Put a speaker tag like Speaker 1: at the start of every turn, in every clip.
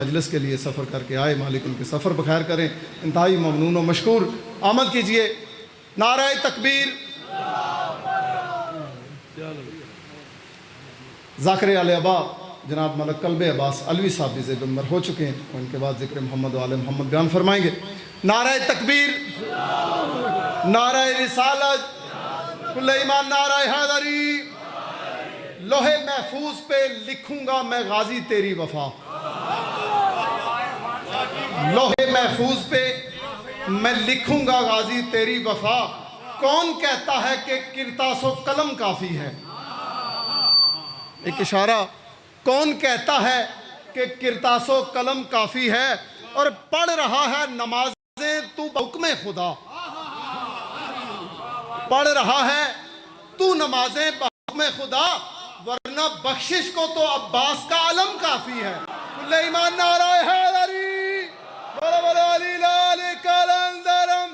Speaker 1: مجلس کے لیے سفر کر کے آئے، مالک ان کے سفر بخیر کریں، انتہائی ممنون و مشکور آمد کیجئے۔ نعرہ تکبیر۔ ذاکر علیہ ابا جناب ملک قلب عباس علوی صاحب بھی زیب منبر ہو چکے ہیں، اور ان کے بعد ذکر محمد و آل محمد بیان فرمائیں گے۔ نعرہ تکبیر، نعرہ رسالت، کل ایمان، نعرہ حیدری۔ لوہے محفوظ پہ لکھوں گا میں غازی تیری وفا، لوہے محفوظ پہ میں لکھوں گا غازی تیری وفا، کون کہتا ہے کہ کرتاس و قلم کافی ہے؟ ایک اشارہ، کون کہتا ہے کہ کرتاس و قلم کافی ہے؟ اور پڑھ رہا ہے نمازیں تو بحکم خدا، پڑھ رہا ہے تو نمازیں بحکم خدا، ورنہ بخشش کو تو عباس کا علم کافی ہے۔ کل ایمان، نعرہ حیدری، بولو بولو علی لال کلندرم۔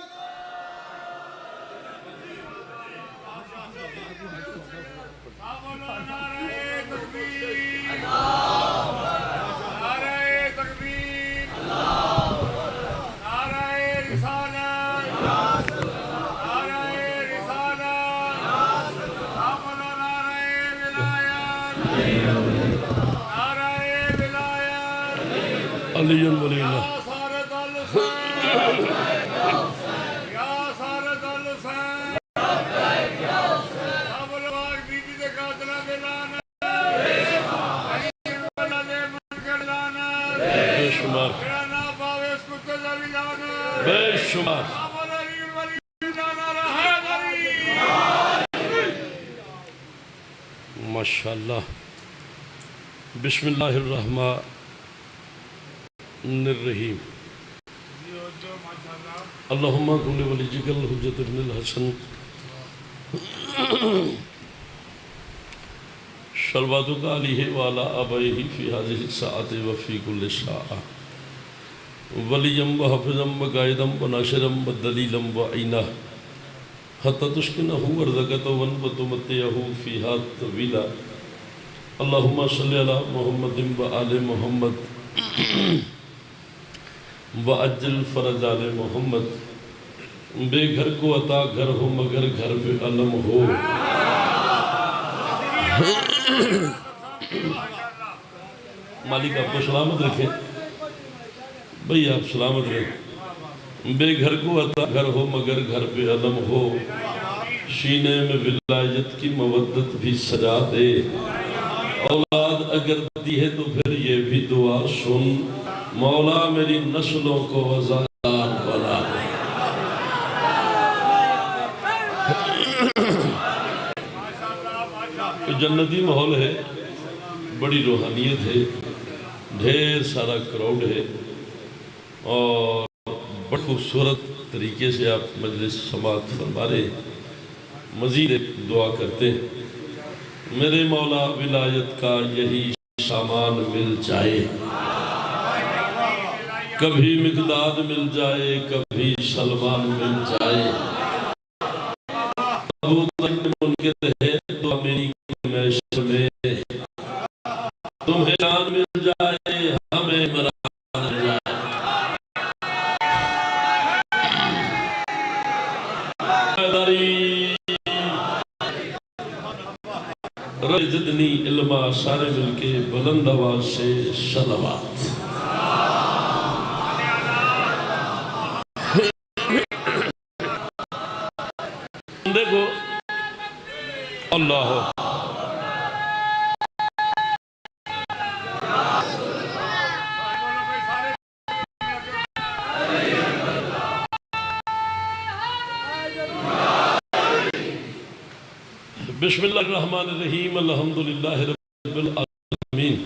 Speaker 2: علی ولی اللہ۔ بے شمار بے شمار۔ ماشاءاللہ۔ بسم اللہ الرحمن الرحیم۔ اللہم کل ولیجک الحجت ابن الحسن صلواتک علیہ وعلا آبائہ فی ہذہ الساعۃ وفی کل ساعۃ، ولیم و حفظم و قائدم و ناصرم و دلیلم و عینہ، حتی تسکنہ ورزقت و تمتعہ فیہا طویلا۔ اللہم صلی علی محمد و آل محمد وَأَجِّلْ فَرَجَ آلِ محمد۔ بے گھر کو عطا گھر ہو مگر گھر پہ علم ہو۔ مالک آپ کو سلامت رکھیں، بھئی آپ سلامت رہیں۔ بے گھر کو عطا گھر ہو مگر گھر پہ علم ہو، سینے میں ولایت کی مودت بھی سجا دے، اولاد اگر دی ہے تو پھر یہ بھی دعا سن، مولا میری نسلوں کو وزار بنا دے۔ جنتی ماحول ہے، بڑی روحانیت ہے، ڈھیر سارا کراؤڈ ہے، اور بڑی خوبصورت طریقے سے آپ مجلس سماعت فرما رہے ہیں۔ مزید ایک دعا کرتے ہیں، میرے مولا ولایت کا یہی سامان مل جائے، کبھی مقداد مل جائے، کبھی سلمان مل جائے، ابو طالب منکر ہے تو میری محشر میں، تمہیں جان مل جائے، ہمیں مراد مل جائے۔ رجدنی علمہ، سارے مل کے بلند آواز سے صلوات۔ دیکھو اللہ بسم اللہ الرحمن الرحیم، الحمدللہ رب العالمین،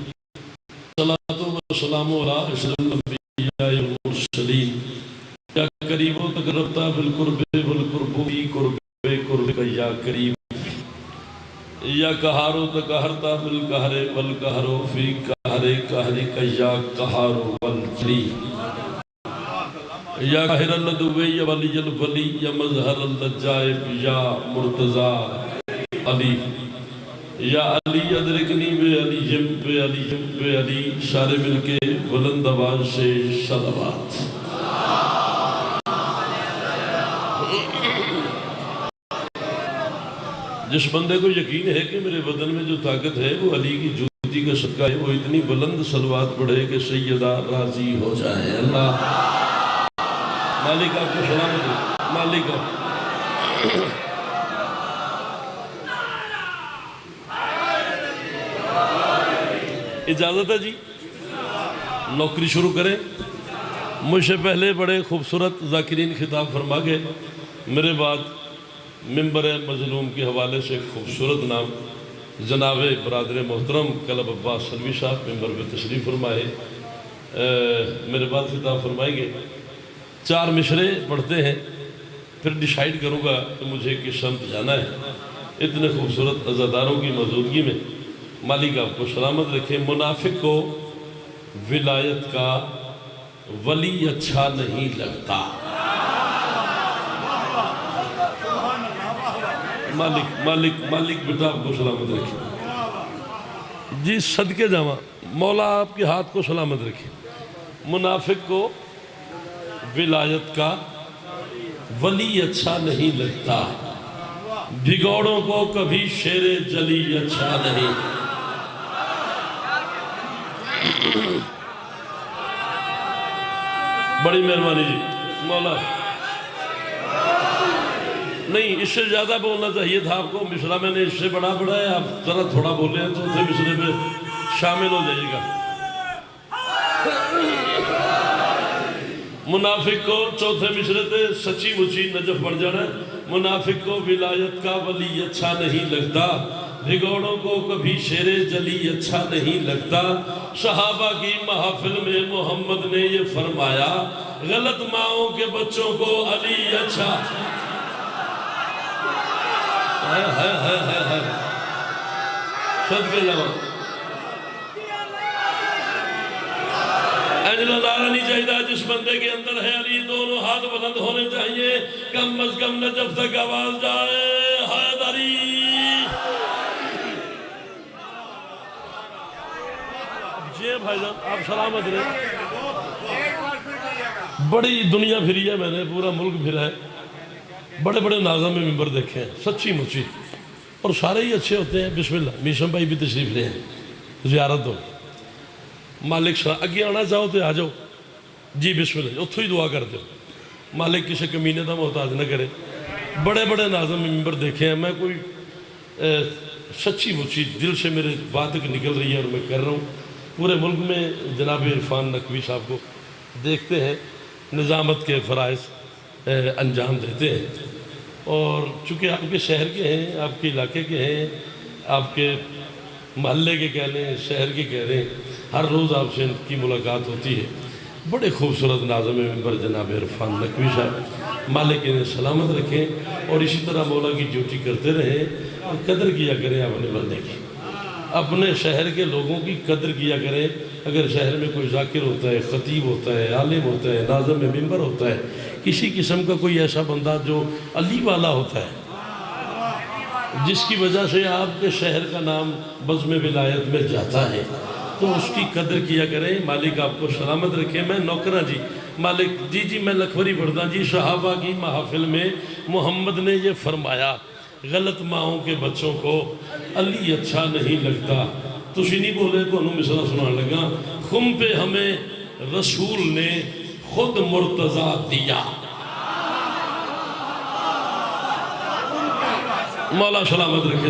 Speaker 2: صلاۃ و سلام علی اشرف الانبیاء والمرسلین، یا قریب و تقربتا بالقرب والقرب فی قرب قرب یا قریب، یا قہار و تقہرتا بالقہر والقہر فی قہر قہر یا قہار والجلی، یا قاہر اللدوی یا ولی الولی یا مظہر اللجائب یا مرتضی علی، یا علی ادرکنی بے علی بے علی بے علی، سارے مل کے بلند آواز سے صلوات۔ جس بندے کو یقین ہے کہ میرے بدن میں جو طاقت ہے وہ علی کی جوتی کا صدقہ ہے، وہ اتنی بلند صلوات پڑھے کہ سیدہ راضی ہو جائے۔ اللہ مالک آپ کو سلامت ہو، مالک آپ اجازت ہے جی، نوکری شروع کریں۔ مجھ سے پہلے بڑے خوبصورت ذاکرین خطاب فرما گئے، میرے بعد ممبر مظلوم کے حوالے سے خوبصورت نام جناب برادر محترم کلب عباس سلوی صاحب ممبر پہ تشریف فرمائے، میرے بعد خطاب فرمائیں گے۔ 4 مشرے پڑھتے ہیں، پھر ڈیسائیڈ کروں گا کہ مجھے کس سمت جانا ہے۔ اتنے خوبصورت عزاداروں کی موجودگی میں مالک آپ کو سلامت رکھے۔ منافق کو ولایت کا ولی اچھا نہیں لگتا۔ مالک بیٹا آپ کو سلامت رکھے جی، صدقے جاواں مولا آپ کے ہاتھ کو سلامت رکھے۔ منافق کو ولایت کا ولی اچھا نہیں لگتا، بھگوڑوں کو کبھی شیر جلی اچھا نہیں۔ بڑی مہربانی جی مولا، نہیں اس سے زیادہ بولنا چاہیے تھا آپ کو، مصرع میں نے اس سے بڑا پڑھا ہے، آپ ذرا تھوڑا بولے ہیں، چوتھے مصرے پہ شامل ہو جائے گا۔ منافق کو چوتھے مصرے پہ سچی مچی نجف پڑ جانا ہے۔ منافق کو ولایت کا ولی اچھا نہیں لگتا، بھگوڑوں کو کبھی شیر جلی اچھا نہیں لگتا۔ صحابہ کی محافل میں محمد نے یہ فرمایا، غلط ماؤں کے بچوں کو علی اچھا۔ صدقے جاواں اجلا نعرہ نہیں چاہیے، جس بندے کے اندر ہے علی دونوں ہاتھ بلند ہونے چاہیے، کم از کم نجف تک آواز جائے، حیدری۔ جی بھائی جان آپ سلامت رہے۔ بڑی دنیا پھری ہے، میں نے پورا ملک پھرا ہے، بڑے بڑے ناظم میں ممبر دیکھے ہیں، سچی مچی، اور سارے ہی اچھے ہوتے ہیں۔ بسم اللہ میشم بھائی بھی تشریف لے ہیں، زیارت ہو۔ مالک صاحب اگے آنا چاہو تو آ جاؤ جی، بسم اللہ اتھو ہی دعا کر دو، مالک کسی کمینے دا محتاج نہ کرے۔ بڑے بڑے ناظم میں ممبر دیکھے ہیں، میں کوئی سچی مچی دل سے میرے بات نکل رہی ہے اور میں کر رہا ہوں۔ پورے ملک میں جناب عرفان نقوی صاحب کو دیکھتے ہیں، نظامت کے فرائض انجام دیتے ہیں، اور چونکہ آپ کے شہر کے ہیں، آپ کے علاقے کے ہیں، آپ کے محلے کے کہہ لیں، شہر کے کہہ لیں، ہر روز آپ سے ان کی ملاقات ہوتی ہے۔ بڑے خوبصورت ناظم ممبر جناب عرفان نقوی صاحب، مالک انہیں سلامت رکھیں، اور اسی طرح مولا کی ڈیوٹی کرتے رہیں، اور قدر کیا کریں اپنے بندے کی، اپنے شہر کے لوگوں کی قدر کیا کریں۔ اگر شہر میں کوئی ذاکر ہوتا ہے، خطیب ہوتا ہے، عالم ہوتا ہے، ناظم ممبر ہوتا ہے، کسی قسم کا کوئی ایسا بندہ جو علی والا ہوتا ہے، جس کی وجہ سے آپ کے شہر کا نام بزم ولایت میں جاتا ہے، تو اس کی قدر کیا کریں۔ مالک آپ کو سلامت رکھے۔ میں نوکرہ جی، مالک جی میں لکھوری پڑھتا جی، صحابہ کی محافل میں محمد نے یہ فرمایا، غلط ماؤں کے بچوں کو علی اچھا نہیں لگتا۔ تسی نہیں بولے تو انہوں مصرع سنان لگا، خم پہ ہمیں رسول نے خود مرتضیٰ دیا۔ مولا سلامت رکھے،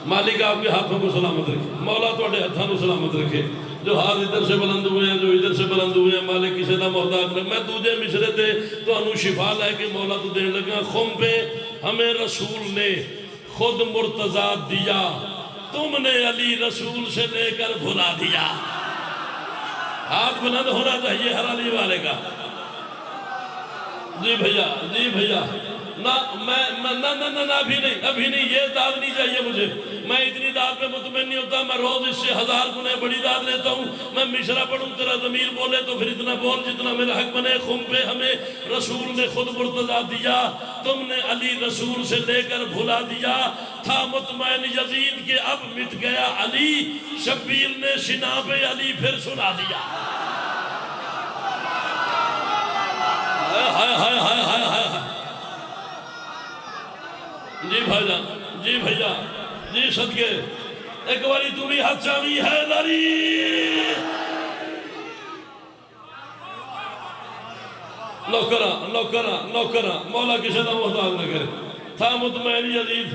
Speaker 2: مالک آپ کے ہاتھوں کو سلامت رکھے، مولا توڑے ہاتھوں کو سلامت رکھے۔ جو ہاتھ ادھر سے بلند ہوئے ہیں، جو ادھر سے بلند ہوئے ہیں، مالک کسی دا محتاج رکھ۔ میں دوجے مشرے تے تو انہوں شفا لے کے مولا تو دین لگا، خم پہ ہمیں رسول نے خود مرتضیٰ دیا، تم نے علی رسول سے لے کر بھلا دیا۔ ہاتھ بلند ہونا چاہیے ہر علی والے کا۔ جی بھیا، جی بھیا، ابھی نہیں، یہ داد نہیں چاہیے مجھے، میں اتنی داد پہ مطمئن نہیں ہوتا، میں روز اس سے 1000 گنے بڑی داد لیتا ہوں، میں مشرا پڑھوں تیرا ضمیر بولے تو پھر اتنا بول جتنا میرا حق بنے، خم پہ ہمیں رسول نے خود مرتضی دیا، تم نے علی رسول سے لے کر بھلا دیا، تھا مطمئن یزید کہ اب مٹ گیا علی، شبیر نے شنا پہ علی پھر سنا دیا۔ جی بھائی جان، جی بھائیہ، جی صدقے، ایک باری تو بھی حد چاہی حیدری، نوکرہ مولا کسی دا محتاج نہ کرے، تھا مطمئن یزید،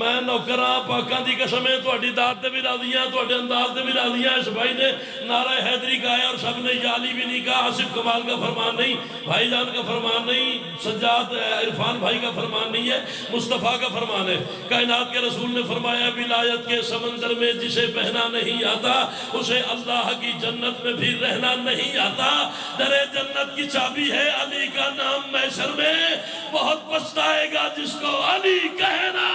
Speaker 2: میں نوکرہ پاکان دی قسمیں تواڈی داد تے بھی راضیاں، تواڈے انداز تے بھی راضیاں۔ اس بھائی نے نعرہ حیدری کہا اور سب نے یا علی بھی نہیں کہا، آصف کمال کا فرمان نہیں، بھائی جان کا فرمان نہیں، سجاد عرفان بھائی کا فرمان نہیں ہے، مصطفیٰ کا فرمان ہے۔ کائنات کے رسول نے فرمایا ولایت کے سمندر میں جسے بہنا نہیں آتا اسے اللہ کی جنت میں بھی رہنا نہیں آتا۔ در جنت کی چابی ہے علی کا نام، محشر میں بہت پچھتائے گا جس کو علی کہنا۔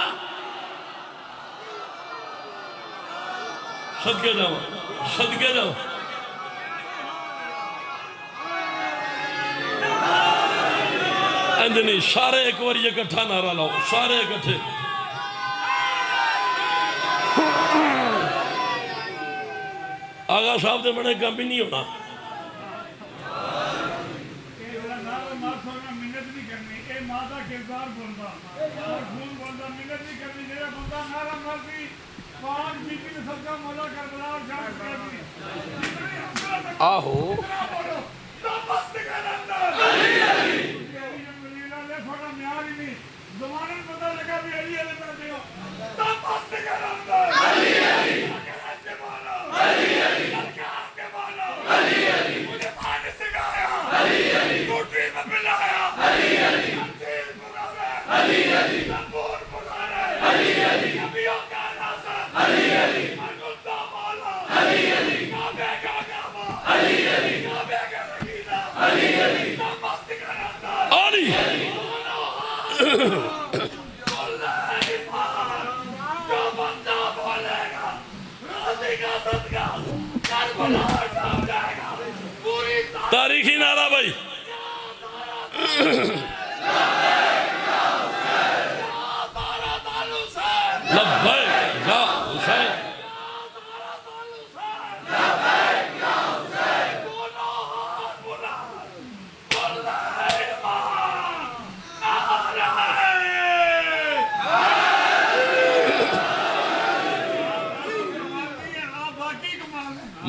Speaker 2: صدقے جاؤ، صدقے جاؤ۔ نہیں، سارے ایک بار یہ اکٹھا نعرہ لاؤ، سارے اکٹھے۔ آغا صاحب دے بڑے کم بھی نہیں ہونا۔ آہو تاریخی نعرہ بھائی، لبیک یا حسین،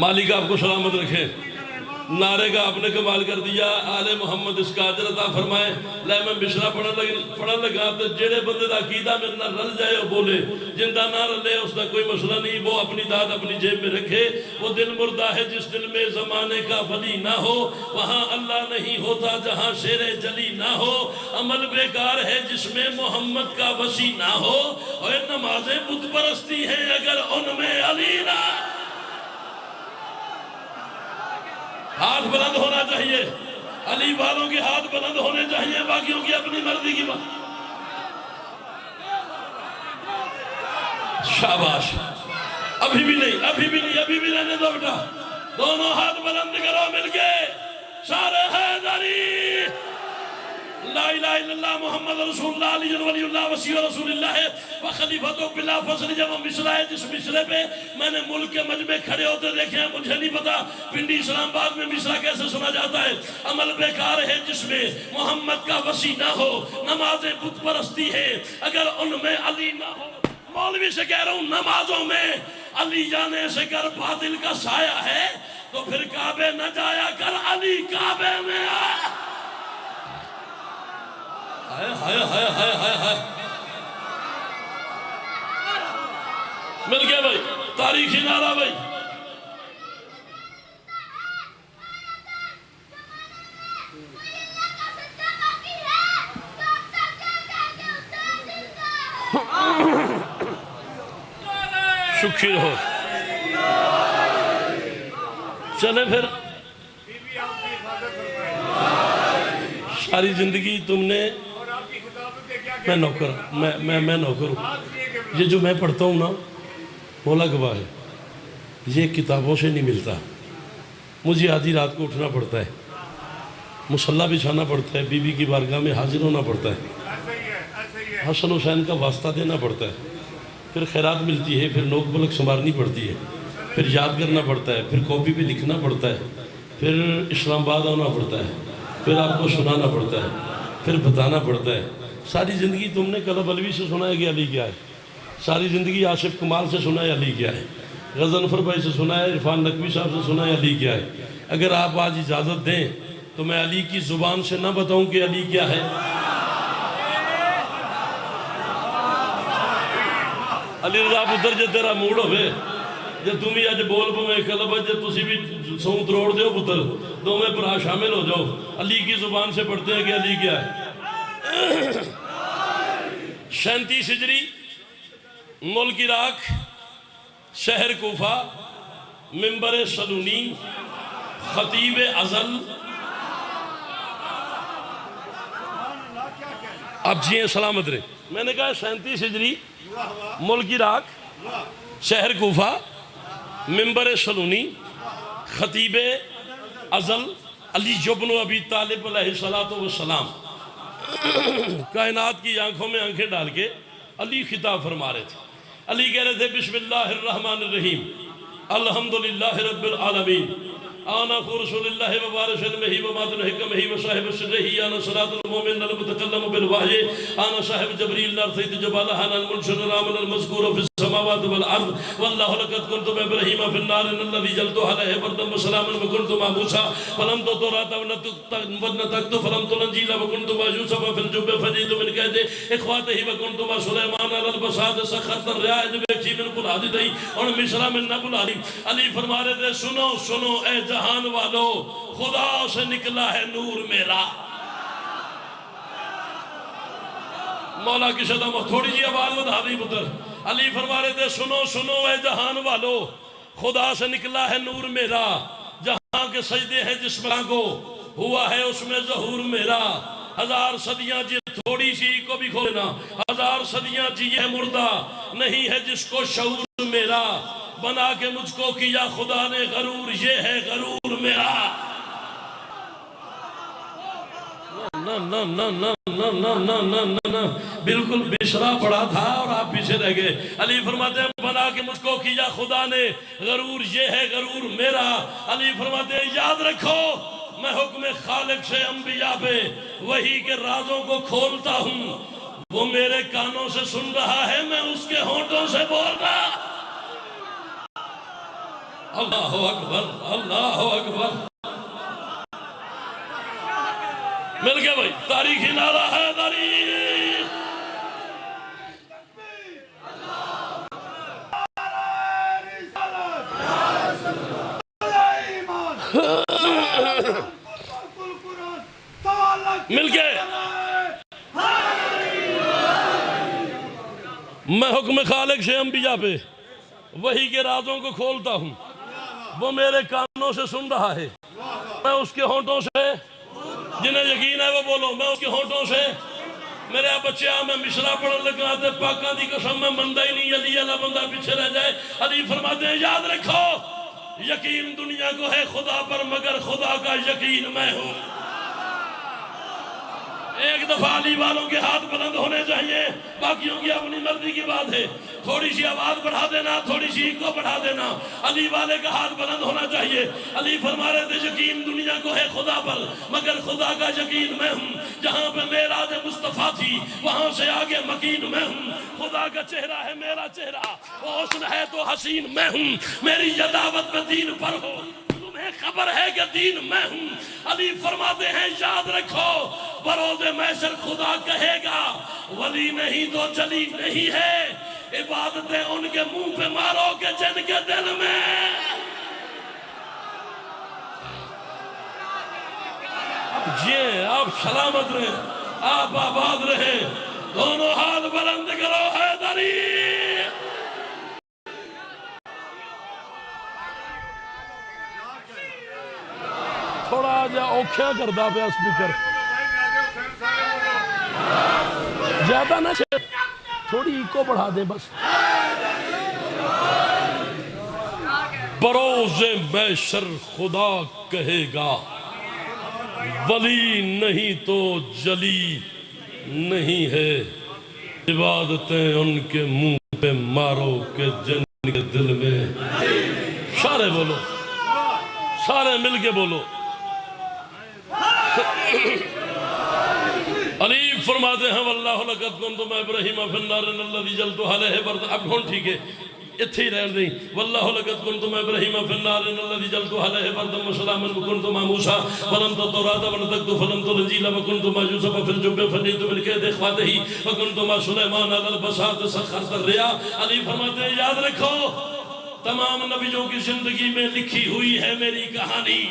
Speaker 2: مالک آپ کو سلامت رکھے۔ نعرے کا آپ نے کمال کر دیا، آل محمد اس کا اجر عطا فرمائے۔ لے میں مشرا پڑھن لگا تو جڑے بندے دا عقیدہ میرے نال رل جائے وہ بولے، جن دا نہ رلے اس دا کوئی مسئلہ نہیں، وہ اپنی داد اپنی جیب میں رکھے۔ وہ دل مردہ ہے جس دل میں زمانے کا ولی نہ ہو، وہاں اللہ نہیں ہوتا جہاں شیر جلی نہ ہو۔ عمل بیکار ہے جس میں محمد کا وسیع نہ ہو، اور نمازیں بت پرستی ہیں اگر ان میں علی نہ۔ ہاتھ بلند ہونا چاہیے، علی والوں کے ہاتھ بلند ہونے چاہیے، باقیوں کی اپنی مرضی کی بات۔ شاباش، ابھی بھی نہیں، ابھی بھی نہیں، ابھی بھی رہنے دو بیٹا، دونوں ہاتھ بلند کرو مل کے، سارے حیدری، لا الہ الا اللہ محمد رسول اللہ علی ولی اللہ وسیع رسول اللہ و خلیفۃ بلا فضل۔ جب ہم مصرع ہے جس مصرے پہ میں نے ملک کے مجمع کھڑے ہوتے دیکھے ہیں، مجھے نہیں پتا پنڈی اسلام آباد میں مصرع کیسے سنا جاتا ہے۔ عمل بیکار ہے جس میں محمد کا وسیع نہ ہو، نمازیں بت پرستی ہے اگر ان میں علی نہ ہو۔ مولوی سے کہہ رہا ہوں، نمازوں میں علی جانے سے گر باطل کا سایہ ہے تو پھر کعبے نہ جایا کر، علی کعبے میں آیا۔ مل گیا بھائی، تاریخی نعرہ بھائی۔ شکر ہو، چلے پھر ساری زندگی تم نے میں نوکر میں نوکر ہوں. یہ جو میں پڑھتا ہوں نا مولا گواہ ہے یہ کتابوں سے نہیں ملتا. مجھے آدھی رات کو اٹھنا پڑتا ہے, مصلی بچھانا پڑتا ہے, بی بی کی بارگاہ میں حاضر ہونا پڑتا ہے, حسن حسین کا واسطہ دینا پڑتا ہے, پھر خیرات ملتی ہے, پھر نوک بلک سنوارنی پڑتی ہے, پھر یاد کرنا پڑتا ہے, پھر کاپی پہ لکھنا پڑتا ہے, پھر اسلام آباد آنا پڑتا ہے, پھر آپ کو سنانا پڑتا ہے, پھر بتانا پڑتا ہے. ساری زندگی تم نے کلب علوی سے سنا ہے کہ علی کیا ہے, ساری زندگی آصف کمال سے سنا ہے علی کیا ہے, غضنفر بھائی سے سنا ہے, عرفان نقوی صاحب سے سنا ہے علی کیا ہے. اگر آپ آج اجازت دیں تو میں علی کی زبان سے نہ بتاؤں کہ علی کیا ہے. علی رضا پتر جے تیرا موڑ ہوئے جے تم ہی اج بول پویں کلب جے تسی بھی سون تروڑ دیو پتر دو میں پرا شامل ہو جاؤ. علی کی زبان سے پڑھتے ہیں کہ علی کیا ہے. 37 ہجری, ملک عراق, شہر کوفہ, منبر سلونی, خطیب ازل. اب جیئے سلامت رہے. میں نے کہا 37 ہجری, ملک عراق, شہر کوفہ, منبر سلونی, خطیب ازل, علی ابن ابی طالب علیہ السلام. کائنات کی آنکھوں میں آنکھیں ڈال کے علی خطاب فرما رہے تھے. علی کہہ رہے تھے بسم اللہ الرحمن الرحیم الحمدللہ رب العالمین آنا رسول اللہ وبارش علمہی ومادن حکمہی وصاحب سرہی آنا صلاة المومن المتکلم بالوحی آنا صاحب جبریل نار سید جبالہ آنا المنشر رامن المذکور فی السماوات والارض واللہ لقد کنتم ابراہیم فی النار ان اللہ جلتو علیہ بردم وسلاما وکنتم موسیٰ فلم تو توراتا ونتکتو فلم تو لنجیلا وکنتم یوسف فی الجب فجیدو من قیدے اخواتہی وکنتم سلیمان علی البساد سخرت الرعاج بیکچی من قلعہ دی اور مصرہ من نبل علی فرما رہے تھے سنو سنو اے جہان والو خدا سے نکلا ہے نور میرا. مولا کی صدا تھوڑی جی آواز بتا دی پتر. علی فرما رہے تھے سنو سنو اے جہان والو خدا سے نکلا ہے نور میرا, جہاں کے سجدے ہیں جس ماں کو ہوا ہے اس میں ظہور میرا. 1000 صدیاں جی تھوڑی سی کو بھی کھولنا, 1000 صدیاں جی یہ مردہ نہیں ہے جس کو شعور میرا, بنا کے مجھ کو کیا خدا نے غرور یہ ہے غرور میرا. بالکل بشرا پڑا تھا اور آپ پیچھے رہ گئے. علی فرماتے ہیں بنا کے مجھ کو کیا خدا نے غرور یہ ہے غرور میرا. علی فرماتے ہیں یاد رکھو میں حکم خالق سے انبیاء پہ وحی کے رازوں کو کھولتا ہوں, وہ میرے کانوں سے سن رہا ہے میں اس کے ہونٹوں سے بول رہا. اللہ اکبر اللہ اکبر. مل گیا بھائی, تاریخی نعرہ ہے تاریخ. مل گئے. میں حکم خالق سے انبیاء پہ وحی کے رازوں کو کھولتا ہوں, وہ میرے کانوں سے سن رہا ہے میں اس کے ہونٹوں سے, جنہیں یقین ہے وہ بولو میں اس کے ہونٹوں سے. میرے بچے میں مشرا پڑھن لگا تے پاکاں دی قسم میں مندہ ہی نہیں علی اللہ بندہ پیچھے رہ جائے. علی فرماتے ہیں یاد رکھو یقین دنیا کو ہے خدا پر مگر خدا کا یقین میں ہوں. ایک دفعہ علی والوں کے ہاتھ بلند ہونے چاہیے, باقیوں کی اپنی مرضی کی بات ہے. تھوڑی سی آواز بڑھا دینا, تھوڑی سی کو بڑھا دینا, علی والے کا ہاتھ بلند ہونا چاہیے. علی فرما رہے تھے یقین دنیا کو ہے خدا پر مگر خدا کا یقین میں ہوں. جہاں پہ معراج مصطفیٰ تھی وہاں سے آگے مکین میں ہوں. خدا کا چہرہ ہے میرا چہرہ, وہ حسن ہے تو حسین میں ہوں. میری یہ دعوت میں دین پر ہو, تمہیں خبر ہے کہ دین میں ہوں. علی فرماتے ہیں یاد رکھو بروز محشر خدا کہے گا ولی نہیں تو جلی نہیں ہے, عبادتیں ان کے منہ پہ مارو کہ جن کے دل میں. جی آپ سلامت رہیں, آپ آباد رہیں, دونوں ہاتھ بلند کرو حیدری. تھوڑا جا اوکھیا کردہ پہ اسپیکر. زیادہ نہ چھے، تھوڑی ایکو بڑھا دیں بس. بروز محشر خدا کہے گا ولی نہیں تو جلی نہیں ہے، عبادتیں ان کے منہ پہ مارو کہ جن کے دل میں. سارے بولو، سارے مل کے بولو. علی فرماتے ہیں واللہ لقد کنت مع ابراہیم فی النار الذی جلت علیہ برد. اب ہون ٹھیک ہے، اتھے ہی رہن دیں. واللہ لقد کنت مع ابراہیم فی النار الذی جلت علیہ برد وسلاما وکنت مع موسیٰ فلمت التوراۃ ونطقت فلمت الانجیل وکنت مع یوسف فی الجب فجئت بالکید اخواتہ وکنت مع سلیمان علی البساط سخرت الریا. علی فرماتے ہیں یاد رکھو تمام نبیوں کی زندگی میں لکھی ہوئی ہے میری کہانی.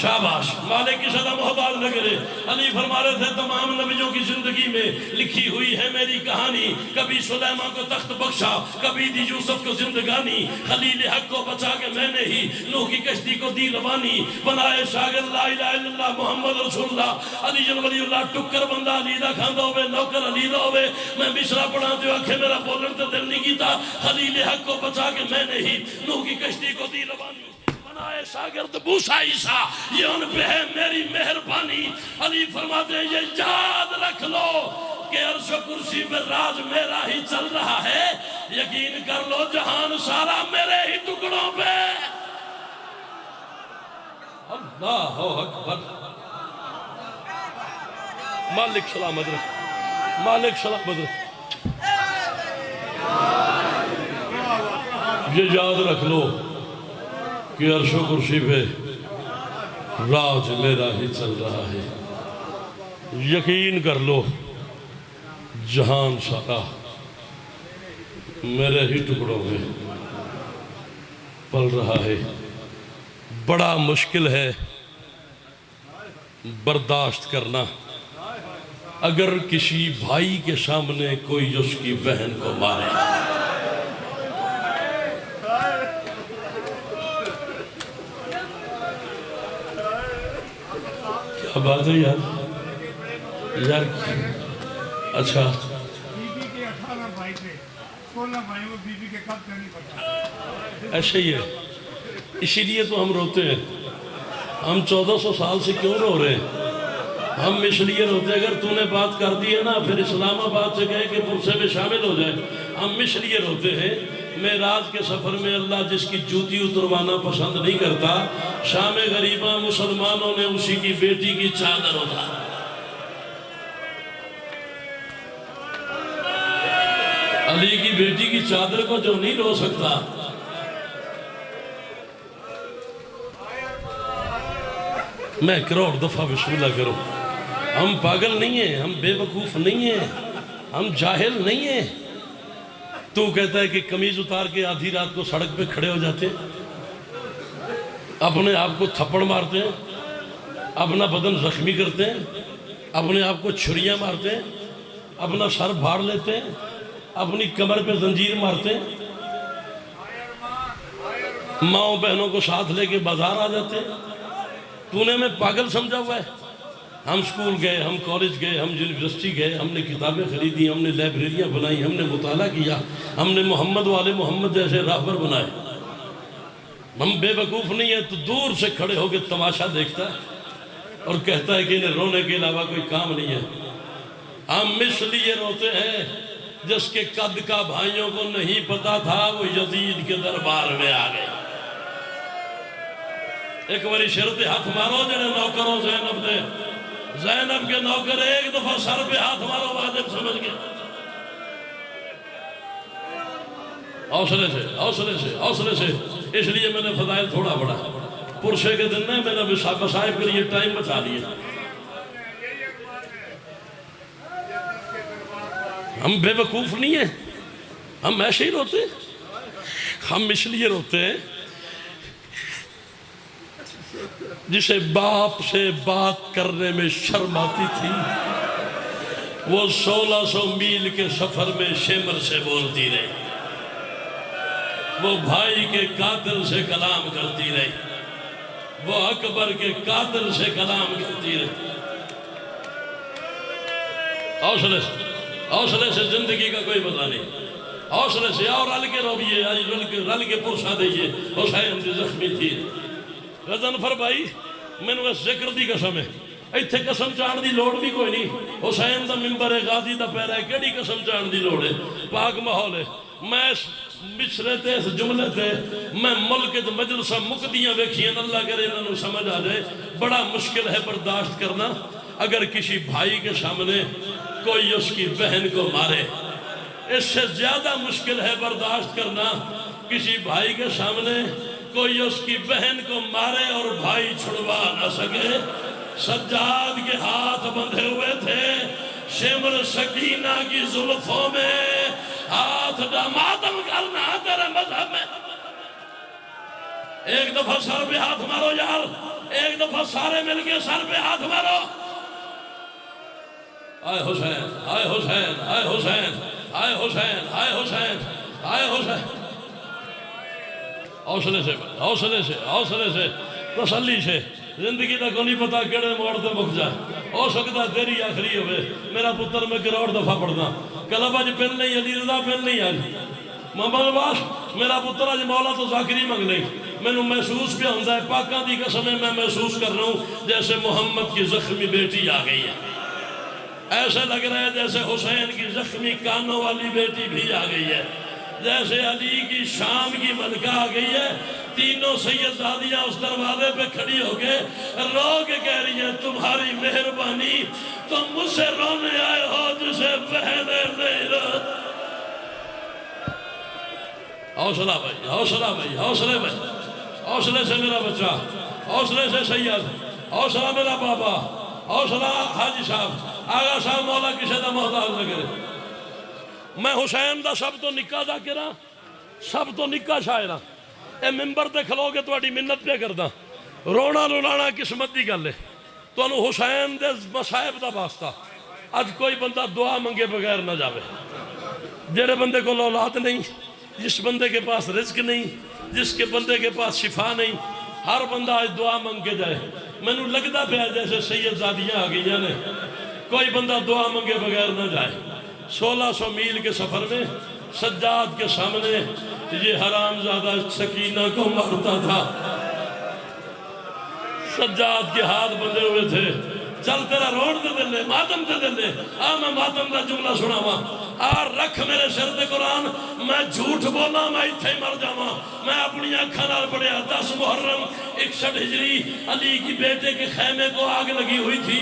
Speaker 2: شاباش، مالک کی صدا محبت نہ کرے. علی فرما رہے تھے تمام نبیوں کی زندگی میں لکھی ہوئی ہے میری کہانی. کبھی سلیمان کو تخت بخشا، کبھی دی یوسف کو زندگانی. خلیل حق کو بچا کے میں نے ہی نوح کی کشتی کو دی روانی. بنائے شاگرد لا الہ الا اللہ محمد رسول اللہ. علی جن ولی اللہ ٹکر بندہ علی دا کھاندہ ہوئے نوکر علی دا ہوئے. میں مصرہ پڑھا دیو آنکھیں میرا بولن تے دل نہیں کیتا. خلیل حق کو بچا کے میں نے ہی نوح کی کشتی کو دی روانی. بنائے شاگرد موسیٰ عیسیٰ، یہ ان پہ ہے میری مہربانی. علی فرماتے ہیں یہ یاد رکھ لو کہ عرش و کرسی پہ راج میرا ہی چل رہا ہے. یقین کر لو جہان سارا میرے ہی ٹکڑوں پہ. اللہ اکبر. مالک سلامت رکھ، مالک سلامت رکھ. یہ یاد رکھ لو کہ عرش و کرسی پہ راج میرا ہی چل رہا ہے. یقین کر لو جہان سارا میرے ہی ٹکڑوں میں پل رہا ہے. بڑا مشکل ہے برداشت کرنا اگر کسی بھائی کے سامنے کوئی اس کی بہن کو مارے. کیا بات ہے یار، یار اچھا
Speaker 3: بیوی کے 18 بھائی تھے، 16 بھائی وہ بیوی کے قتل نہیں پتا.
Speaker 2: ایسے ہی ہے. اسی لیے تو ہم روتے ہیں. ہم 1400 سال سے کیوں رو رہے ہیں؟ ہم اس لیے روتے ہیں اگر تو نے بات کر دی ہے نا پھر اسلام آباد سے کہے کہ پرسے میں شامل ہو جائے. ہم اس لیے روتے ہیں معراج کے سفر میں اللہ جس کی جوتی اتروانا پسند نہیں کرتا، شام غریبہ مسلمانوں نے اسی کی بیٹی کی چادر اتارا. علی کی بیٹی کی چادر کو جو نہیں رو سکتا، میں کروڑ دفعہ بسم اللہ کروں. ہم پاگل نہیں ہیں، ہم بے وقوف نہیں ہیں، ہم جاہل نہیں ہیں. تو کہتا ہے کہ قمیض اتار کے آدھی رات کو سڑک پہ کھڑے ہو جاتے ہیں، اپنے آپ کو تھپڑ مارتے ہیں، اپنا بدن زخمی کرتے ہیں، اپنے آپ کو چھریاں مارتے ہیں، اپنا سر بھاڑ لیتے ہیں، اپنی کمر پہ زنجیر مارتے ہیں، ماؤں بہنوں کو ساتھ لے کے بازار آ جاتے ہیں. تو نے ہمیں پاگل سمجھا ہوا ہے؟ ہم سکول گئے، ہم کالج گئے، ہم یونیورسٹی گئے، ہم نے کتابیں خریدی، ہم نے لائبریریاں بنائی، ہم نے مطالعہ کیا، ہم نے محمد والے محمد جیسے راہبر بنائے. ہم بے وقوف نہیں ہیں. تو دور سے کھڑے ہو کے تماشا دیکھتا ہے اور کہتا ہے کہ انہیں رونے کے علاوہ کوئی کام نہیں ہے. ہم اس لیے روتے ہیں جس کے قد کا بھائیوں کو نہیں پتا تھا وہ یزید کے دربار میں آ گئے. ایک باری شرط ہاتھ مارو جنہیں نوکروں زینب دے. زینب کے نوکر ایک دفعہ سر پہ ہاتھ مارو واجب سمجھ گئے. حوصلے سے حوصلے سے حوصلے سے. اس لیے میں نے فضائل تھوڑا بڑھا. پرسے کے دن میں نے مصائب کے لیے ٹائم بچا لیا. ہم بے وقوف نہیں ہیں، ہم ایسے ہی روتے ہیں. ہم اس لیے روتے ہیں جسے باپ سے بات کرنے میں شرم آتی تھی وہ 1600 میل کے سفر میں شمر سے بولتی رہی. وہ بھائی کے قاتل سے کلام کرتی رہی. وہ اکبر کے قاتل سے کلام کرتی رہی. حوصلے سے زندگی کا کوئی مزہ نہیں، حوصلے سے اور رل کے رویے، رل کے پرسا دئیے۔ حسین دی زخمی تھی غضنفر بھائی، میں نے ذکر دی قسم ہے، ایتھے قسم چاہن دی لوڑ بھی کوئی نہیں، حسین دا ممبر غازی دا پیرا ہے، کیڑی قسم چاہن دی لوڑ ہے، پاک ماحول ہے۔ میں اس مصرے تے اس جملے تے میں ملک تے مجلسہ مقدیاں ویکھیاں، اللہ کرے انہوں سمجھ آ جائے، بڑا مشکل ہے برداشت کرنا اگر کسی بھائی کے سامنے کوئی اس کی بہن کو مارے، اس سے زیادہ مشکل ہے برداشت کرنا کسی بھائی کے سامنے کوئی اس کی بہن کو مارے اور بھائی چھڑوا نہ سکے۔ سجاد کے ہاتھ بندھے ہوئے تھے، شمر سکینہ کی زلفوں میں ہاتھ ماتم کرنا تیرے مذہب میں۔ ایک دفعہ سر پہ ہاتھ مارو یار، ایک دفعہ سارے مل کے سر پہ ہاتھ مارو۔ آئے حسین، آئے حسین، آئے حسین، آئے حسین، آئے حسین، آئے حسین۔ حوصلے سے، حوصلے سے، حوصلے سے، تسلی سے، زندگی کا کو نہیں پتا کیڑے موڑ تے مک جائے، ہو سکتا تیری آخری ہوئے۔ میرا پتر میں کروڑ دفعہ پڑھنا، کلب اج پن نہیں، علی رضا پن نہیں آج، محمد عباس میرا پتر اج مولا تو ذاکری منگ نہیں، میں نے محسوس بھی ہوتا ہے، پاکاں دی قسم میں محسوس کر رہا ہوں جیسے محمد کی زخمی بیٹی آ گئی ہے، ایسے لگ رہا ہے جیسے حسین کی زخمی کانوں والی بیٹی بھی آ گئی ہے، جیسے علی کی شام کی ملکہ آ گئی ہے۔ تینوں سیدزادیاں اس دروازے پہ کھڑی ہو کے رو کے کہہ رہی ہیں تمہاری مہربانی، تم مجھ سے رونے آئے ہو جسے بہنیں نہیں رو۔ حوصلہ بھائی، حوصلہ بھائی، حوصلے بھائی، حوصلے سے میرا بچہ، حوصلے سے سید، حوصلہ میرا بابا، حوصلہ حاجی صاحب، آغا صاحب مولا کسی دا محتاج نہ کرے۔ میں حسین دا سب تو نکا ذاکرہ، سب تو نکا شاعرہ، اے ممبر تے کھلو کے تواڈی منت پہ کردا، رونا رولانا قسمت دی گل ہے، تانوں حسین دے مصائب دا واسطہ اج کوئی بندہ دعا منگے بغیر نہ جاوے۔ جڑے بندے کو اولاد نہیں، جس بندے کے پاس رزق نہیں، جس کے بندے کے پاس شفا نہیں، ہر بندہ آج دعا منگ کے جائے۔ میں نو لگدا پیا جیسے سیدزادیاں آ گئی نے، کوئی بندہ دعا منگے بغیر نہ جائے۔ 1600 میل کے سفر میں سجاد کے سامنے یہ حرام زادہ سکینہ کو مارتا تھا، سجاد کے ہاتھ بندھے ہوئے تھے، چل تیرا روڑ دے دلے، ماتم دے دلے، میں ماتم دا جملہ سناواں، رکھ میرے سر تے قرآن، میں جھوٹ بولا میں اتھے مر جاواں۔ میں اپنی آنکھاں نال پڑھیا 10 محرم 61 ہجری، علی کی بیٹے کے خیمے کو آگ لگی ہوئی تھی،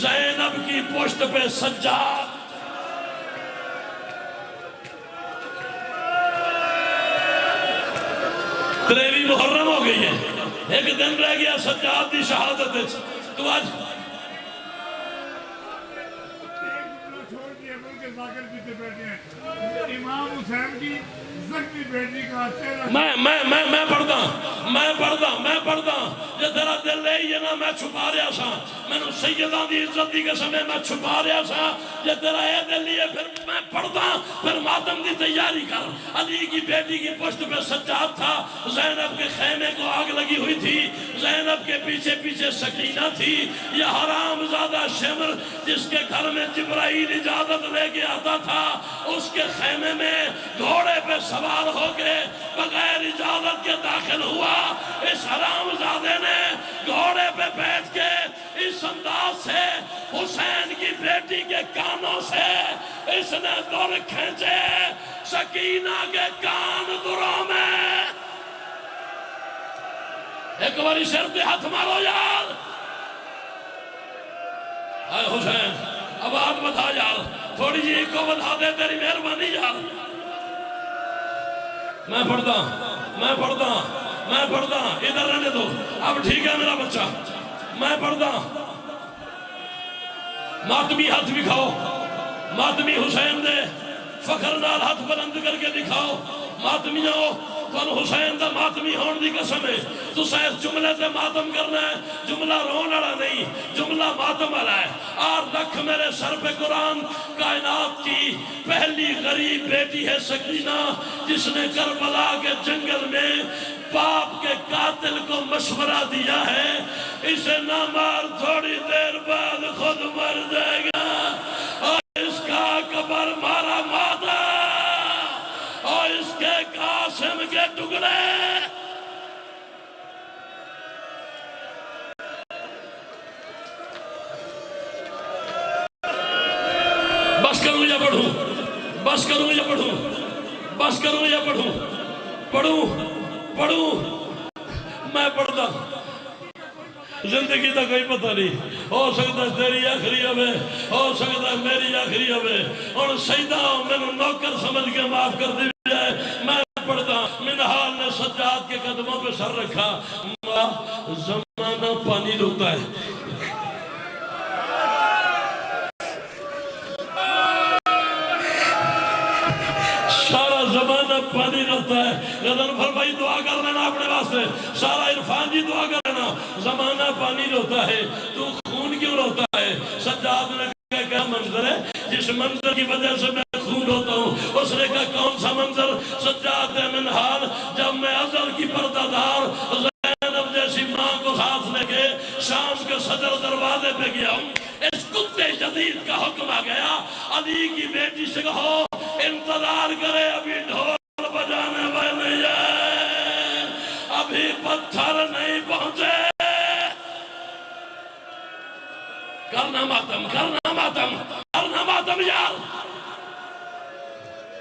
Speaker 2: زینب کی پشت پہ سجاد، تریوی محرم ہو گئی ہے، ایک دن رہ گیا سجاد دی شہادت۔ تو آج
Speaker 3: چھوڑ دیا ملک ذاکر پیچھے بیٹھے ہیں، امام حسین کی زخمی بیٹی کا چہرہ۔
Speaker 2: میں پڑھدا جے تیرا دل ہے یہ نہ میں چھپا رہا سا، میں نے سیدان دی عزت دی قسم میں چھپا رہا سا، جے تیرا اے دل ہے پھر میں پڑھدا، پھر ماتم دی تیاری کر۔ علی کی بیٹی کی پشت پہ سجاد تھا، زینب کے خیمے کو آگ لگی ہوئی تھی، زینب کے پیچھے پیچھے سکینہ تھی، یہ حرام زادہ شمر جس کے گھر میں جبرائیل اجازت لے کے آتا تھا، اس کے خیمے میں گھوڑے پہ سوار ہو کے بغیر اجازت کے داخل ہوا۔ اس حرام زادے نے گھوڑے پہ بیٹھ کے اس انداز سے حسین کی بیٹی کے کانوں سے اس نے در کھینچے، سکینہ کے کان دروں میں۔ ایک باری سر پہ ہاتھ مارو یار، اے حسین آباد بتا یار، تھوڑی جی کو بتا دے، تیری مہربانی یار۔ میں پڑھدا، ادھر رہنے دو، اب ٹھیک ہے میرا بچہ، میں پڑھدا۔ ماتمی ہاتھ دکھاؤ، ماتمی حسین دے فخر نال ہاتھ بلند کر کے دکھاؤ، ماتمیوں تو حسین دا ماتمی ہون دی قسم ہے، تو اس جملے سے ماتم کرنا ہے، جملہ رون والا نہیں، جملہ ماتم والا ہے۔ اور رکھ میرے سر پہ قرآن، کائنات کی پہلی غریب بیٹی ہے سکینہ، جس نے کربلا کے جنگل میں باپ کے قاتل کو مشورہ دیا ہے، اسے نہ مار، تھوڑی دیر بعد خود مر جائے گا۔ یا پڑھوں؟ بس کروں یا پڑھوں؟ بس کروں یا پڑھوں؟ پڑھوں میں پڑھتا زندگی کا کوئی پتہ نہیں، ہو سکتا ہے تیری آخری ہوئے، ہو سکتا ہے میری آخری ہوئے، اور سیدہ میں نوکر سمجھ کے معاف کر دی جائے، میں پڑھتا منہال نے سجاد کے قدموں پہ سر رکھا، زمانہ پانی روتا ہے، سارا زمانہ پانی روتا ہے، غزل فرمائی دعا کر لینا اپنے واسطے، سارا عرفان جی دعا کر لینا، زمانہ پانی روتا ہے، تو خون کیوں روتا ہے؟ سجاد نے کہا کیا منظر ہے جس منظر کی وجہ سے میں خون روتا ہوں؟ اس نے کہا کون سا منظر؟ سجاد منہال جب میں ازل کی پردہ دار زینب جیسی ماں کو ساتھ لے کے شام کے صدر دروازے پہ گیا ہوں، اس کتے جدید کا حکم آ گیا، علی کی بیٹی سے کہو انتظار کرے، ابھی ڈھول بجانے والے ہیں، ابھی پتھر نہیں پہنچے، کرنا ماتم، کرنا ماتم، کرنا ماتم یار،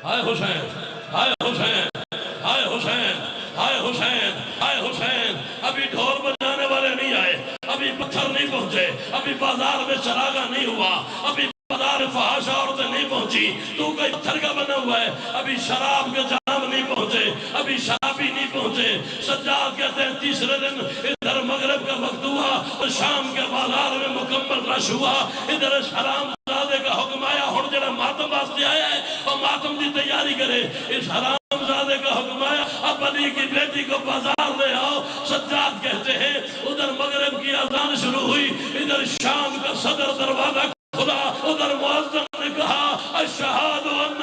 Speaker 2: ہائے حسین، ہائے حسین، ہائے حسین، ہائے حسین، ہائے حسین، ابھی ڈھول بجانے والے نہیں آئے، ابھی پتھر نہیں پہنچے، ابھی بازار میں چراغا نہیں ہوا، ابھی بازار فحاشہ عورتیں نہیں پہنچی، تو کوئی پتھر کا بنا ہوا ہے، ابھی شراب کے جام نہیں پہنچے، ابھی شرابی نہیں پہنچے۔ سجاد کہتے ہیں تیسرے دن ادھر مغرب کا وقت ہوا اور شام کے بازار میں مکمل رش ہوا، ادھر حرام زادے کا حکم آیا، ہن جڑا ماتم واسطے آیا ہے اور ماتم دی تیاری کرے، اس حرام زادے کا حکم آیا اب علی کی بیٹی کو بازار لے آؤ۔ سجاد کہتے ہیں ادھر مغرب کی اذان شروع ہوئی، ادھر شام کا صدر دروازہ کھلا، ادھر مؤذن نے کہا اشہد ان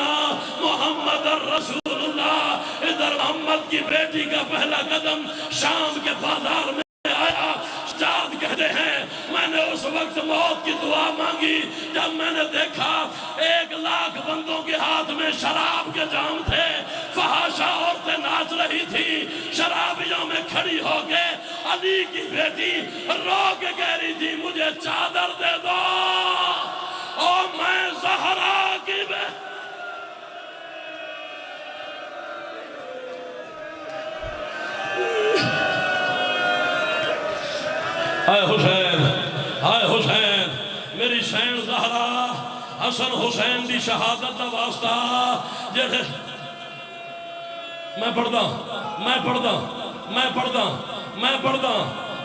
Speaker 2: محمد الرسول اللہ، ادھر محمد کی بیٹی کا پہلا قدم شام کے بازار میں آیا۔ سجاد کہتے ہیں میں نے اس وقت موت کی دعا مانگی جب میں نے دیکھا 1,00,000 بندوں کے ہاتھ میں شراب کے جام تھے، فحاشہ عورتیں ناچ رہی تھی، شرابیوں میں کھڑی ہو کے علی کی بیٹی رو کے کہہ رہی تھی مجھے چادر دے دو اور میں زہرا کی ہائے حسین، ہائے حسین، میری شین زہرا حسن حسین دی شہادت دا واسطہ جیسے میں پڑھدا میں پڑھدا میں پڑھدا میں پڑھدا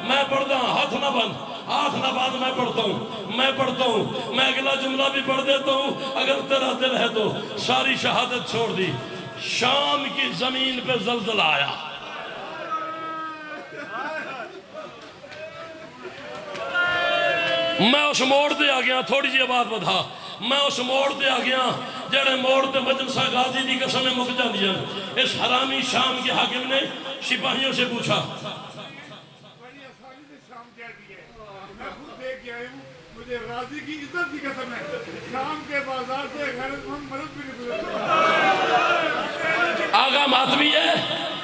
Speaker 2: میں پڑھدا، ہاتھ نہ بند، ہاتھ نہ بند، میں پڑھتا ہوں میں پڑھتا ہوں، میں اگلا جملہ بھی پڑھ دیتا ہوں اگر تیرا دل ہے تو۔ ساری شہادت چھوڑ دی، شام کی زمین پہ زلزلہ آیا، میں اس موڑ دے آ گیا، تھوڑی جی بات بتا، میں اس موڑ دے آ گیا جڑے موڑ تے مجلسہ غازی دی قسمیں مک جاندی ہیں۔ اس حرامی شام کے حاکم نے سپاہیوں سے پوچھا،
Speaker 3: بڑی آسانی سے شام کہہ دی ہے، میں خود دیکھ کے آئی ہوں، مجھے غازی کی عزت کی قسم ہے، شام کے بازار سے غیرت مند مرد بھی نہیں گزرتا۔
Speaker 2: آغا ماتمی ہے،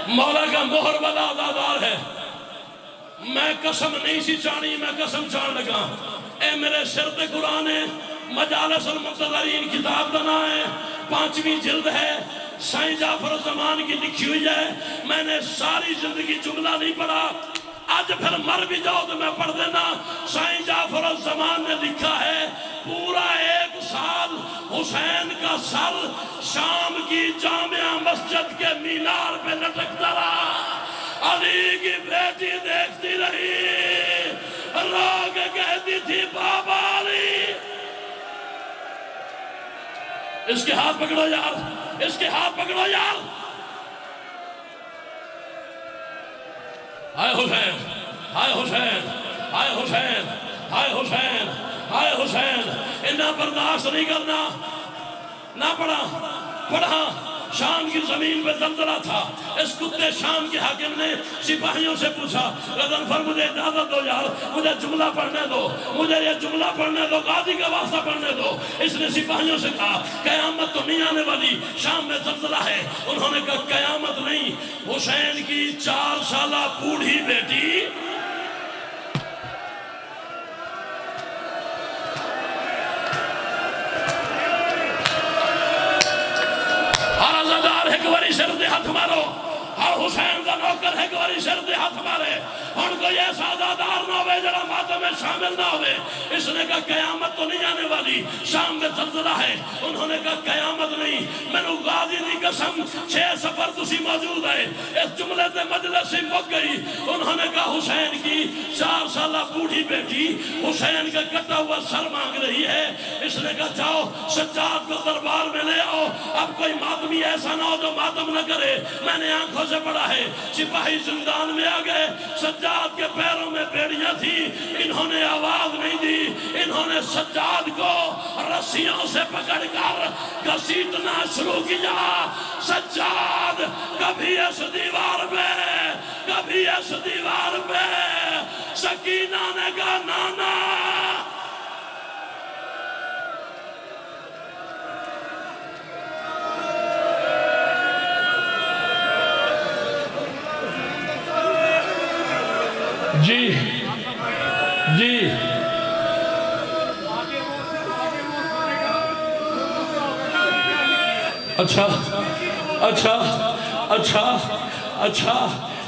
Speaker 2: مولا کا مہر والا عزادار ہے، میں قسم نہیں سی چانی، میں قسم چان لگا، اے میرے سر تے قرآن ہے، مجالس المنتظرین کتاب دا نام ہے، 5ویں جلد ہے، سائیں جعفر الزمان کی لکھی ہوئی ہے، میں نے ساری زندگی جملہ نہیں پڑھا، آج پھر مر بھی جاؤ تو میں پڑھ دینا۔ سائیں جعفر الزمان نے لکھا ہے پورا 1 سال حسین کا سر شام کی جامعہ مسجد کے مینار پہ لٹکتا رہا، علی کی بیٹی دیکھتی رہی، رو کے کہتی تھی بابا علی، اس کے ہاتھ پکڑو یار، اس کے ہاتھ پکڑو یار۔ ہائے حسین، ہائے حسین، ہائے حسین، ہائے حسین، ہائے حسین، انہاں برداشت نہیں کرنا، نہ پڑھا شام کی زمین پہ زلزلہ تھا، اس کتے شام کے حاکم نے سپاہیوں سے پوچھا غضنفر مجھے اجازت دو یار، مجھے جملہ پڑھنے دو، مجھے یہ جملہ پڑھنے دو، غازی کا واسطہ پڑھنے دو۔ اس نے سپاہیوں سے کہا قیامت تو نہیں آنے والی، شام میں زلزلہ ہے۔ انہوں نے کہا قیامت نہیں، حسین کی 4 سالہ بوڑھی بیٹی اگر ایک باری سر دے ہاتھ مارے ہن کوئی ایسا عزادار نہ ہوئے جڑا ماتم میں شامل نہ ہوئے. اس نے کہا قیامت تو نہیں آنے والی, شام میں زلزلہ ہے. انہوں نے کہا قیامت نہیں, میں نے غازی دی قسم 6 سفر تسی موجود ہے. اس جملے سے مجلس سے مک گئی. انہوں نے کہا حسین کی 4 سالہ بوڑھی بیٹی حسین کا کٹا ہوا سر مانگ رہی ہے. اس نے کہا جاؤ سجاد کو دربار میں لے آؤ, اب کوئی ماتمی ایسا نہ ہو جو ماتم نہ کرے. میں نے آنکھوں سے پڑھا ہے. سپاہی زندان میں آ گئے, سجاد کے پیروں میں بیڑیاں تھی, انہوں نے آواز نہیں دی. انہوں نے سجاد کو رسیوں سے پکڑ کر گھسیٹنا شروع کیا. سجاد کبھی اس دیوار پہ کبھی اس دیوار پہ. سکینہ نے کہا نانا. جی جی اچھا اچھا اچھا اچھا,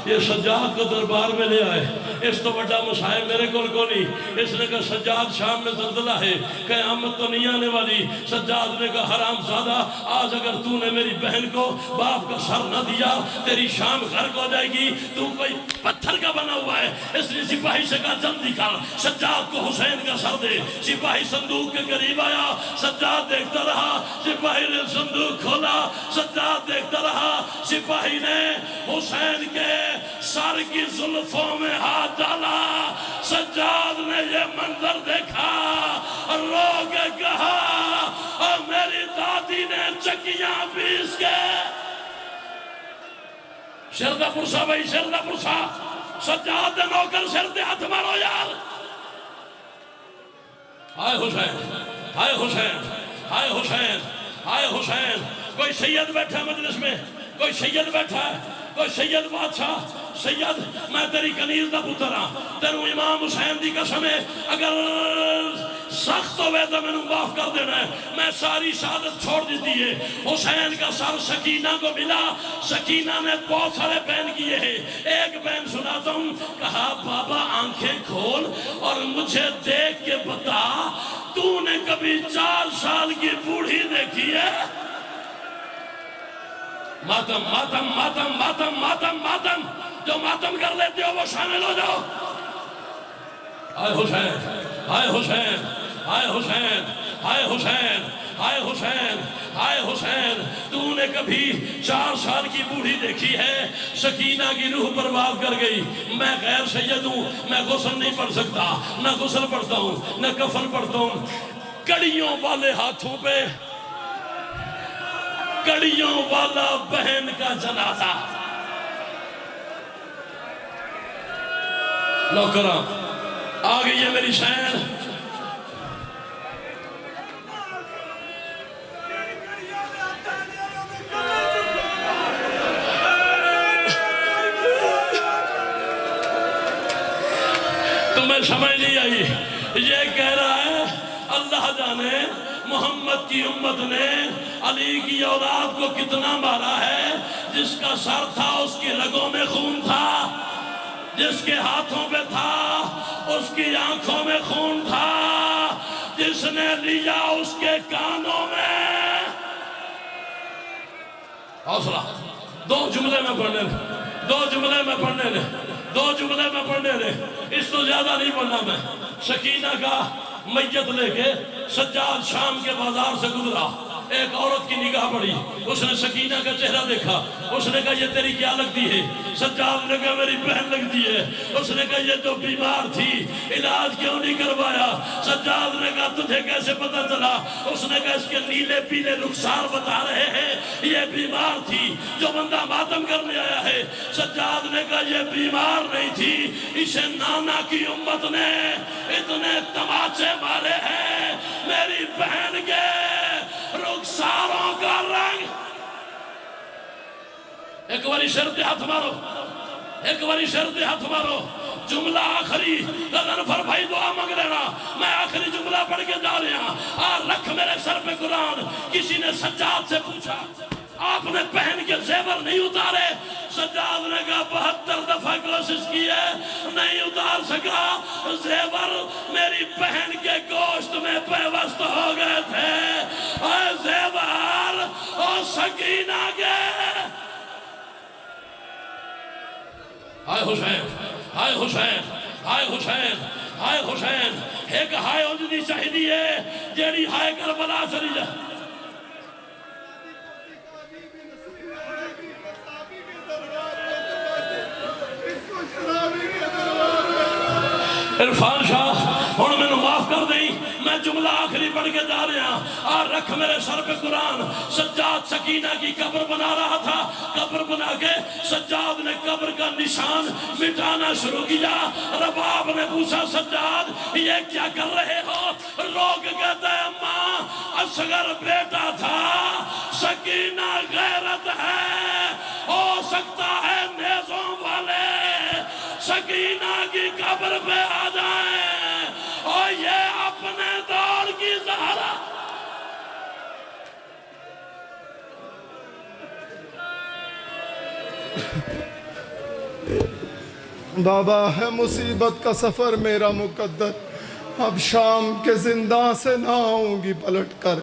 Speaker 2: یہ سجاد کو دربار میں لے آئے. اس تو بڑا مسائب میرے کو نہیں. اس نے کہا سجاد شام میں زلزلہ ہے, قیامت تو نہیں آنے والی. سجاد نے کہا حرام زادہ, آج اگر تو نے میری بہن کو باپ کا سر نہ دیا تیری شام غرق ہو جائے گی. تو کوئی پتھر کا بنا ہوا ہے. اس نے سپاہی سے کہا جلدی کر سجاد کو حسین کا سر دے. سپاہی صندوق کے قریب آیا, سجاد دیکھتا رہا. سپاہی نے صندوق کھولا, سجاد دیکھتا رہا. سپاہی نے حسین کے سر کی زلفوں میں ہاتھ ڈالا. سجاد نے یہ منظر دیکھا, رو کے کہا اور میری دادی نے چکیاں پیس کے. شردہ پرسا بھائی, شردہ پرسا. سجاد نے نوکر سر دے ہاتھ مارو یار. ہائے حسین, ہائے حسین, ہائے حسین, ہائے حسین. کوئی سید بیٹھا ہے مجلس میں, کوئی سید بیٹھا ہے, کوئی سید بادشاہ. سید میں تیری کنیز دا پتر ہاں, تینوں امام حسین دی قسم ہے اگر سخت ہوئے تو میں نے معاف کر دینا ہے. میں ساری شہادت چھوڑ دیتی ہے. حسین کا سر سکینہ کو ملا. سکینہ نے بہت سارے بین کیے ہیں, ایک بین سناتا ہوں. کہا بابا آنکھیں کھول اور مجھے دیکھ کے بتا تو نے کبھی 4 سال کی بوڑھی دیکھی ہے؟ ماتم ماتم ماتم ماتم ماتم ماتم. جو ماتم کر لیتے ہو وہ شامل ہو جاؤ. ہائے حسین, ہائے حسین, ہائے حسین, ہائے حسین, ہائے حسین, ہائے حسین. تو نے کبھی 4 سال کی بوڑھی دیکھی ہے؟ سکینہ کی روح برباد کر گئی. میں غیر سید ہوں, میں غسل نہیں پڑھ سکتا, نہ غسل پڑھتا ہوں نہ کفن پڑھتا ہوں. کڑیوں والے ہاتھوں پہ کڑیوں والا بہن کا جنازہ. نوکرہ آ گئی ہے میری شہر. تمہیں سمجھ نہیں آئی. یہ کہہ رہا ہے اللہ جانے محمد کی امت نے علی کی اولاد کو کتنا مارا ہے. جس کا سر تھا اس کی رگوں میں خون تھا, جس کے ہاتھوں پہ تھا اس کی آنکھوں میں خون تھا, جس نے لیا اس کے کانوں میں. حوصلہ. 2 جملے میں پڑھنے دے, 2 جملے میں پڑھنے دے, 2 جملے میں پڑھنے دے, اس تو زیادہ نہیں پڑھنا میں. سکینہ کا میت لے کے سجاد شام کے بازار سے گزرا. ایک عورت کی نگاہ پڑی, اس نے سکینہ کا چہرہ دیکھا. اس نے کہا یہ تیری کیا لگتی ہے؟ سجاد نے کہا میری بہن لگتی ہے. اس نے کہا یہ تو بیمار تھی, علاج کیوں نہیں کروایا؟ سجاد نے کہا تجھے کیسے پتا چلا؟ اس نے کہا اس کے نیلے پیلے رخسار بتا رہے ہیں یہ بیمار تھی. جو بندہ ماتم کرنے آیا ہے. سجاد نے کہا یہ بیمار نہیں تھی, اسے نانا کی امت نے اتنے تماچے مارے ہیں میری بہن کے رخساروں کا رنگ. ایک باری سر پہ ہاتھ مارو, ایک باری سر پہ ہاتھ مارو. جملہ آخری, غضنفر بھائی دعا مانگ لینا, میں آخری جملہ پڑھ کے جا رہا. اور رکھ میرے سر پہ قرآن. کسی نے سجاد سے پوچھا آپ نے پہن کے زیور نہیں اتارے؟ سجاد نے کہا 72 دفعہ کوشش کی ہے نہیں اتار سکا زیور میری بہن کے گوشت میں پیوست ہو گئے تھے اے زیور اور سکینہ کے ہائے حسین ہائے حسین ہائے حسین ہائے حسین ایک ہائے اجنی چاہیدی ہے جیڑی ہائے کربلا چلی جا عرفان شاہ ہن میں معاف کر دیں میں جملہ آخری پڑھ کے جا رہا اور رکھ میرے سر پہ قرآن سجاد سکینہ کی قبر بنا رہا تھا قبر بنا کے سجاد نے قبر کا نشان مٹانا شروع کیا رباب نے پوچھا سجاد یہ کیا کر رہے ہو لوگ کہتے ہیں ماں اصغر بیٹا تھا سکینہ غیرت ہے ہو سکتا ہے نیزوں والے سکینہ کی قبر پہ آ جائیں اور یہ اپنے دور کی زہرا
Speaker 1: بابا ہے مصیبت کا سفر میرا مقدر اب شام کے زندہ سے نہ آؤں گی پلٹ کر